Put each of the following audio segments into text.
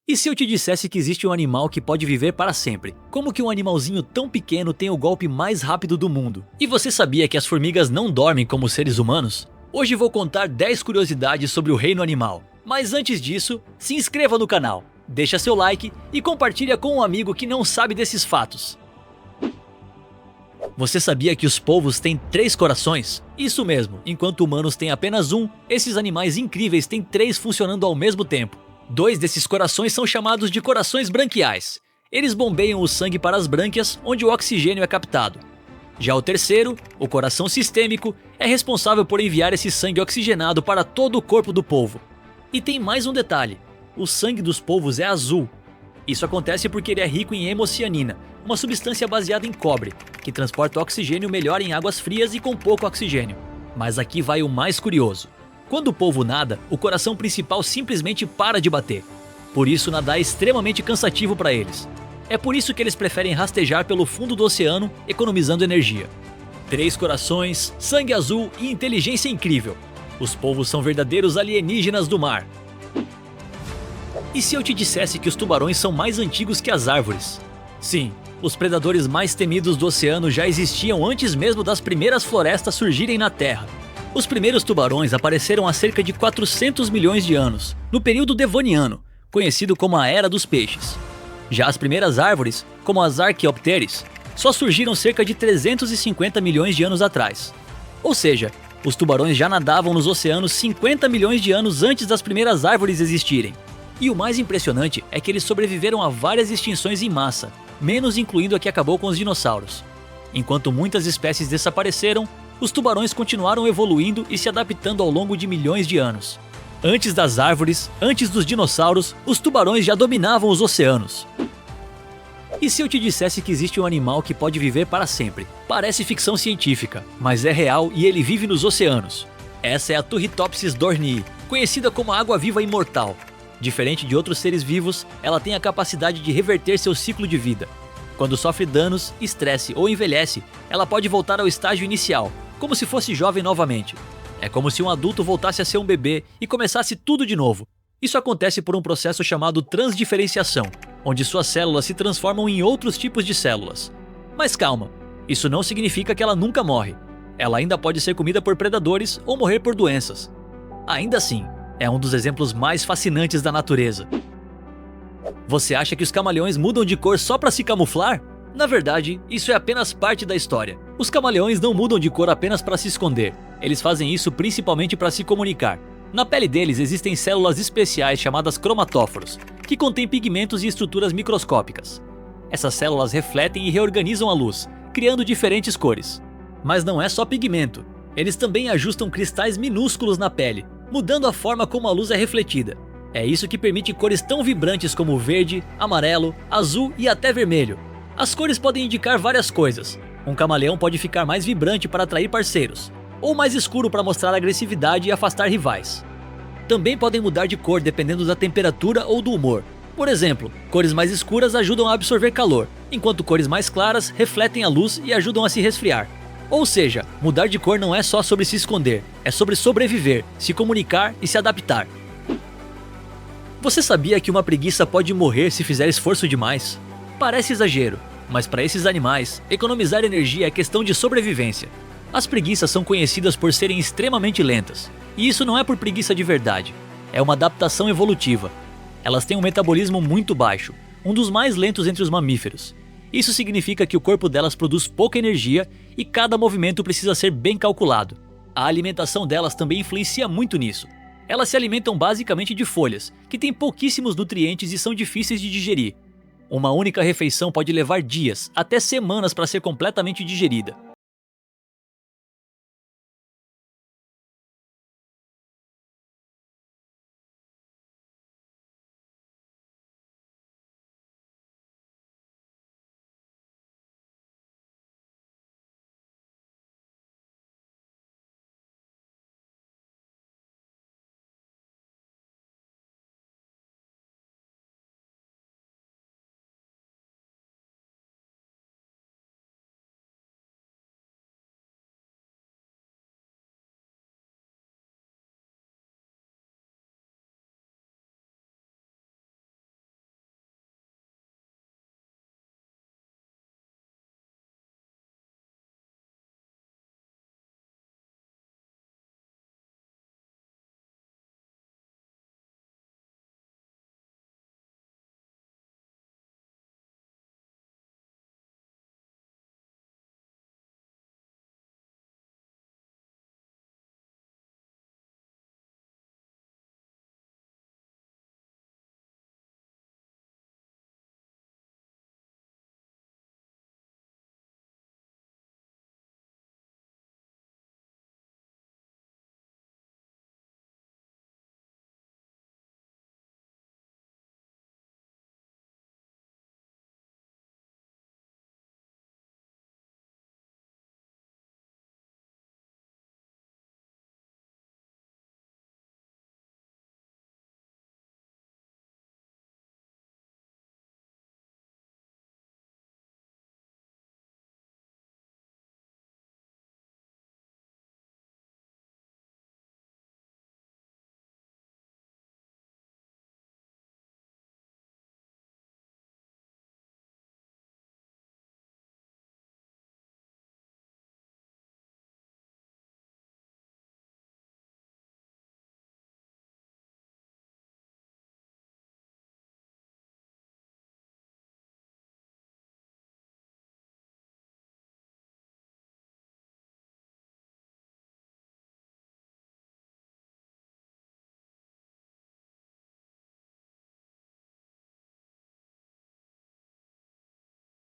E se eu te dissesse que existe um animal que pode viver para sempre? Como que um animalzinho tão pequeno tem o golpe mais rápido do mundo? E você sabia que as formigas não dormem como os seres humanos? Hoje vou contar 10 curiosidades sobre o reino animal. Mas antes disso, se inscreva no canal, deixa seu like e compartilha com um amigo que não sabe desses fatos. Você sabia que os polvos têm 3 corações? Isso mesmo, enquanto humanos têm apenas um, esses animais incríveis têm 3 funcionando ao mesmo tempo. 2 desses corações são chamados de corações branquiais. Eles bombeiam o sangue para as brânquias, onde o oxigênio é captado. Já o terceiro, o coração sistêmico, é responsável por enviar esse sangue oxigenado para todo o corpo do polvo. E tem mais um detalhe, o sangue dos polvos é azul. Isso acontece porque ele é rico em hemocianina, uma substância baseada em cobre, que transporta oxigênio melhor em águas frias e com pouco oxigênio. Mas aqui vai o mais curioso. Quando o polvo nada, o coração principal simplesmente para de bater. Por isso nadar é extremamente cansativo para eles. É por isso que eles preferem rastejar pelo fundo do oceano, economizando energia. 3 corações, sangue azul e inteligência incrível. Os polvos são verdadeiros alienígenas do mar. E se eu te dissesse que os tubarões são mais antigos que as árvores? Sim, os predadores mais temidos do oceano já existiam antes mesmo das primeiras florestas surgirem na Terra. Os primeiros tubarões apareceram há cerca de 400 milhões de anos, no período Devoniano, conhecido como a Era dos Peixes. Já as primeiras árvores, como as Archaeopteris, só surgiram cerca de 350 milhões de anos atrás. Ou seja, os tubarões já nadavam nos oceanos 50 milhões de anos antes das primeiras árvores existirem. E o mais impressionante é que eles sobreviveram a várias extinções em massa, menos incluindo a que acabou com os dinossauros. Enquanto muitas espécies desapareceram, os tubarões continuaram evoluindo e se adaptando ao longo de milhões de anos. Antes das árvores, antes dos dinossauros, os tubarões já dominavam os oceanos. E se eu te dissesse que existe um animal que pode viver para sempre? Parece ficção científica, mas é real e ele vive nos oceanos. Essa é a Turritopsis dohrnii, conhecida como a água-viva imortal. Diferente de outros seres vivos, ela tem a capacidade de reverter seu ciclo de vida. Quando sofre danos, estresse ou envelhece, ela pode voltar ao estágio inicial, como se fosse jovem novamente. É como se um adulto voltasse a ser um bebê e começasse tudo de novo. Isso acontece por um processo chamado transdiferenciação, onde suas células se transformam em outros tipos de células. Mas calma, isso não significa que ela nunca morre. Ela ainda pode ser comida por predadores ou morrer por doenças. Ainda assim, é um dos exemplos mais fascinantes da natureza. Você acha que os camaleões mudam de cor só para se camuflar? Na verdade, isso é apenas parte da história. Os camaleões não mudam de cor apenas para se esconder. Eles fazem isso principalmente para se comunicar. Na pele deles existem células especiais chamadas cromatóforos, que contêm pigmentos e estruturas microscópicas. Essas células refletem e reorganizam a luz, criando diferentes cores. Mas não é só pigmento. Eles também ajustam cristais minúsculos na pele, mudando a forma como a luz é refletida. É isso que permite cores tão vibrantes como verde, amarelo, azul e até vermelho. As cores podem indicar várias coisas. Um camaleão pode ficar mais vibrante para atrair parceiros, ou mais escuro para mostrar agressividade e afastar rivais. Também podem mudar de cor dependendo da temperatura ou do humor. Por exemplo, cores mais escuras ajudam a absorver calor, enquanto cores mais claras refletem a luz e ajudam a se resfriar. Ou seja, mudar de cor não é só sobre se esconder, é sobre sobreviver, se comunicar e se adaptar. Você sabia que uma preguiça pode morrer se fizer esforço demais? Parece exagero, mas para esses animais, economizar energia é questão de sobrevivência. As preguiças são conhecidas por serem extremamente lentas, e isso não é por preguiça de verdade, é uma adaptação evolutiva. Elas têm um metabolismo muito baixo, um dos mais lentos entre os mamíferos. Isso significa que o corpo delas produz pouca energia e cada movimento precisa ser bem calculado. A alimentação delas também influencia muito nisso. Elas se alimentam basicamente de folhas, que têm pouquíssimos nutrientes e são difíceis de digerir. Uma única refeição pode levar dias, até semanas para ser completamente digerida.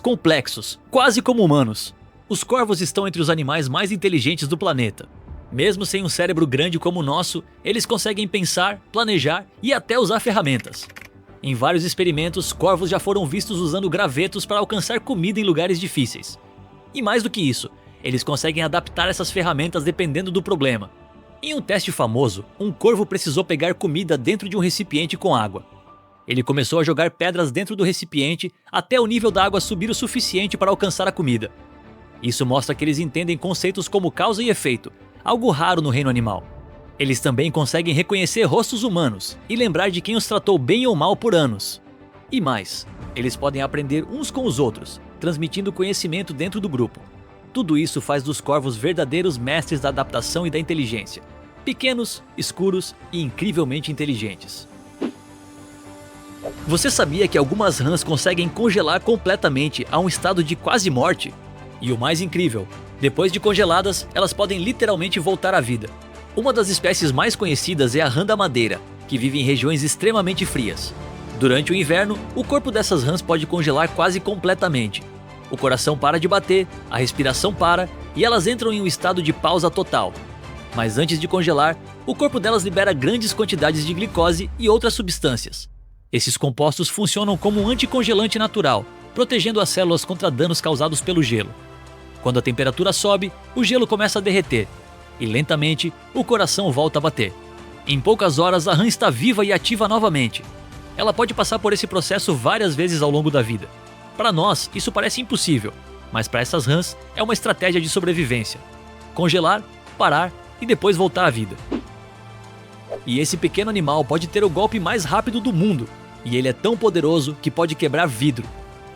complexos, quase como humanos. Os corvos estão entre os animais mais inteligentes do planeta. Mesmo sem um cérebro grande como o nosso, eles conseguem pensar, planejar e até usar ferramentas. Em vários experimentos, corvos já foram vistos usando gravetos para alcançar comida em lugares difíceis. E mais do que isso, eles conseguem adaptar essas ferramentas dependendo do problema. Em um teste famoso, um corvo precisou pegar comida dentro de um recipiente com água. Ele começou a jogar pedras dentro do recipiente até o nível da água subir o suficiente para alcançar a comida. Isso mostra que eles entendem conceitos como causa e efeito, algo raro no reino animal. Eles também conseguem reconhecer rostos humanos e lembrar de quem os tratou bem ou mal por anos. E mais, eles podem aprender uns com os outros, transmitindo conhecimento dentro do grupo. Tudo isso faz dos corvos verdadeiros mestres da adaptação e da inteligência. Pequenos, escuros e incrivelmente inteligentes. Você sabia que algumas rãs conseguem congelar completamente a um estado de quase morte? E o mais incrível, depois de congeladas, elas podem literalmente voltar à vida. Uma das espécies mais conhecidas é a rã da madeira, que vive em regiões extremamente frias. Durante o inverno, o corpo dessas rãs pode congelar quase completamente. O coração para de bater, a respiração para e elas entram em um estado de pausa total. Mas antes de congelar, o corpo delas libera grandes quantidades de glicose e outras substâncias. Esses compostos funcionam como um anticongelante natural, protegendo as células contra danos causados pelo gelo. Quando a temperatura sobe, o gelo começa a derreter, e lentamente o coração volta a bater. Em poucas horas a rã está viva e ativa novamente. Ela pode passar por esse processo várias vezes ao longo da vida. Para nós, isso parece impossível, mas para essas rãs é uma estratégia de sobrevivência. Congelar, parar e depois voltar à vida. E esse pequeno animal pode ter o golpe mais rápido do mundo, e ele é tão poderoso que pode quebrar vidro.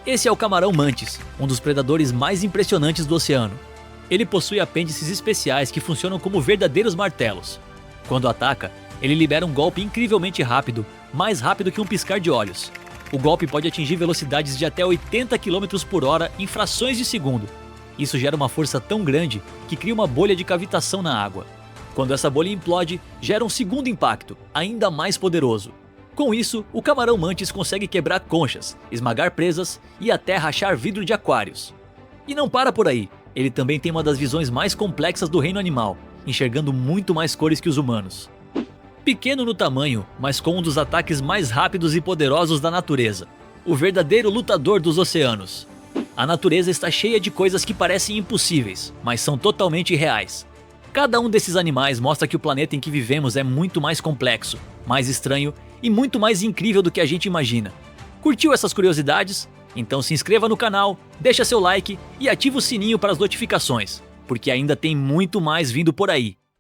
Esse é o camarão mantis, um dos predadores mais impressionantes do oceano. Ele possui apêndices especiais que funcionam como verdadeiros martelos. Quando ataca, ele libera um golpe incrivelmente rápido, mais rápido que um piscar de olhos. O golpe pode atingir velocidades de até 80 km por hora em frações de segundo. Isso gera uma força tão grande que cria uma bolha de cavitação na água. Quando essa bolha implode, gera um segundo impacto, ainda mais poderoso. Com isso, o camarão mantis consegue quebrar conchas, esmagar presas e até rachar vidro de aquários. E não para por aí, ele também tem uma das visões mais complexas do reino animal, enxergando muito mais cores que os humanos. Pequeno no tamanho, mas com um dos ataques mais rápidos e poderosos da natureza, o verdadeiro lutador dos oceanos. A natureza está cheia de coisas que parecem impossíveis, mas são totalmente reais. Cada um desses animais mostra que o planeta em que vivemos é muito mais complexo, mais estranho e muito mais incrível do que a gente imagina. Curtiu essas curiosidades? Então se inscreva no canal, deixa seu like e ativa o sininho para as notificações, porque ainda tem muito mais vindo por aí.